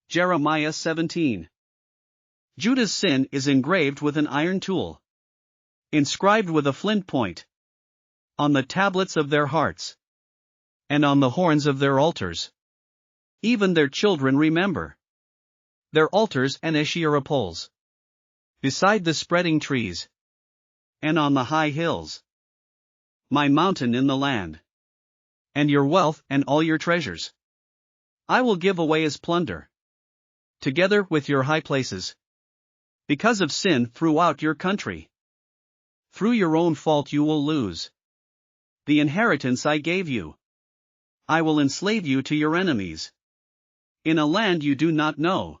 Jeremiah 17. Judah's sin is engraved with an iron tool, inscribed with a flint point, on the tablets of their hearts, and on the horns of their altars. Even their children remember their altars and Asherah poles, beside the spreading trees, and on the high hills, my mountain in the land, and your wealth and all your treasures I will give away as plunder, together with your high places, because of sin throughout your country. Through your own fault you will lose the inheritance I gave you. I will enslave you to your enemies, in a land you do not know.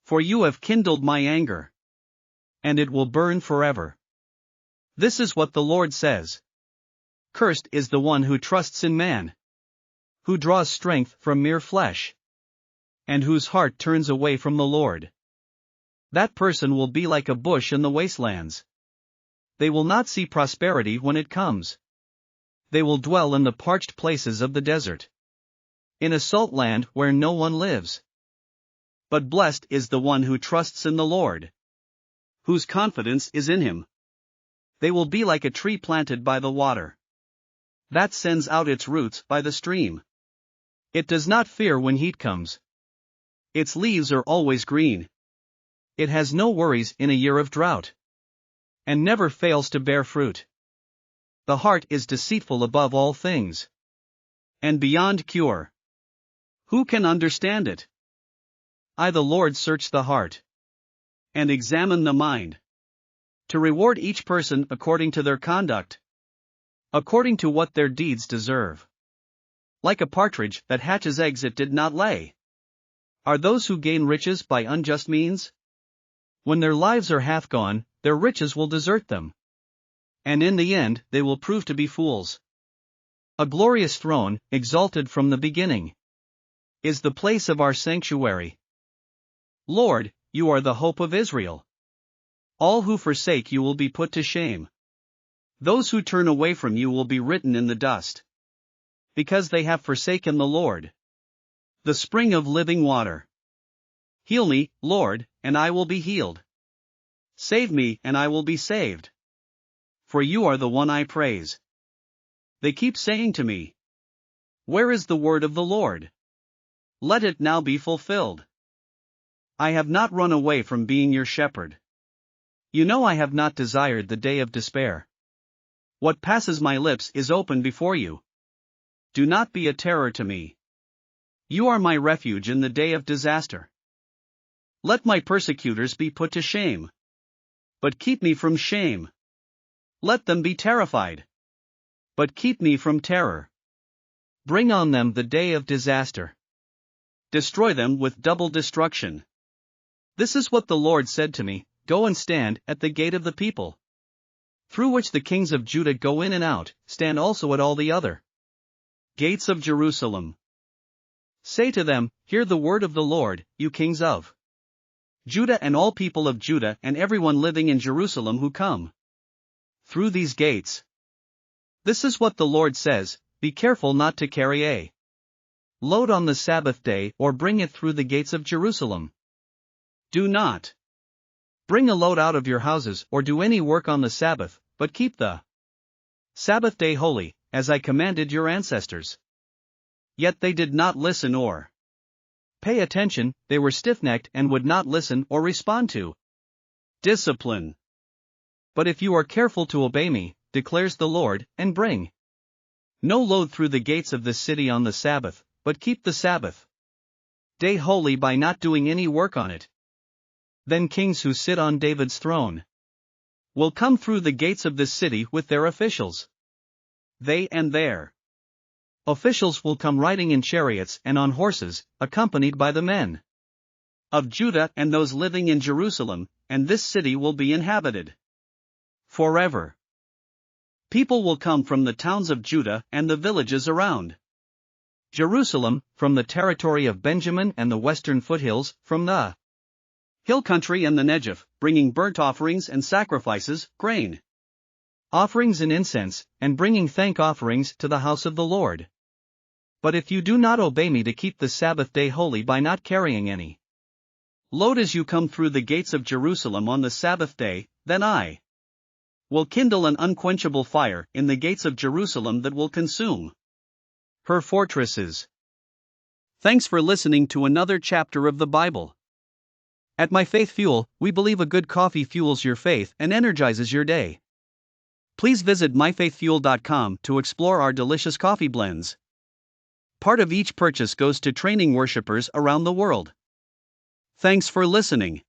For you have kindled my anger, and it will burn forever. This is what the Lord says. Cursed is the one who trusts in man, who draws strength from mere flesh, and whose heart turns away from the Lord. That person will be like a bush in the wastelands. They will not see prosperity when it comes. They will dwell in the parched places of the desert, in a salt land where no one lives. But blessed is the one who trusts in the Lord, whose confidence is in him. They will be like a tree planted by the water, that sends out its roots by the stream. It does not fear when heat comes. Its leaves are always green. It has no worries in a year of drought, and never fails to bear fruit. The heart is deceitful above all things, and beyond cure. Who can understand it? I, the Lord, search the heart, and examine the mind, to reward each person according to their conduct, according to what their deeds deserve. Like a partridge that hatches eggs it did not lay, are those who gain riches by unjust means. When their lives are half gone, their riches will desert them, and in the end they will prove to be fools. A glorious throne, exalted from the beginning, is the place of our sanctuary. Lord, you are the hope of Israel. All who forsake you will be put to shame. Those who turn away from you will be written in the dust, because they have forsaken the Lord, the spring of living water. Heal me, Lord, and I will be healed. Save me, and I will be saved. For you are the one I praise. They keep saying to me, where is the word of the Lord? Let it now be fulfilled. I have not run away from being your shepherd. You know I have not desired the day of despair. What passes my lips is open before you. Do not be a terror to me. You are my refuge in the day of disaster. Let my persecutors be put to shame, but keep me from shame. Let them be terrified, but keep me from terror. Bring on them the day of disaster. Destroy them with double destruction. This is what the Lord said to me, go and stand at the gate of the people, through which the kings of Judah go in and out, stand also at all the other gates of Jerusalem. Say to them, hear the word of the Lord, you kings of Judah and all people of Judah and everyone living in Jerusalem who come through these gates. This is what the Lord says, be careful not to carry a load on the Sabbath day or bring it through the gates of Jerusalem. Do not bring a load out of your houses or do any work on the Sabbath, but keep the Sabbath day holy, as I commanded your ancestors. Yet they did not listen or pay attention, they were stiff-necked and would not listen or respond to discipline. But if you are careful to obey me, declares the Lord, and bring no load through the gates of this city on the Sabbath, but keep the Sabbath day holy by not doing any work on it, then kings who sit on David's throne will come through the gates of this city with their officials. They and their officials will come riding in chariots and on horses, accompanied by the men of Judah and those living in Jerusalem, and this city will be inhabited forever. People will come from the towns of Judah and the villages around Jerusalem, from the territory of Benjamin and the western foothills, from the hill country and the Negev, bringing burnt offerings and sacrifices, grain offerings and incense, and bringing thank offerings to the house of the Lord. But if you do not obey me to keep the Sabbath day holy by not carrying any load as you come through the gates of Jerusalem on the Sabbath day, then I will kindle an unquenchable fire in the gates of Jerusalem that will consume her fortresses. Thanks for listening to another chapter of the Bible. At My Faith Fuel, we believe a good coffee fuels your faith and energizes your day. Please visit myfaithfuel.com to explore our delicious coffee blends. Part of each purchase goes to training worshipers around the world. Thanks for listening.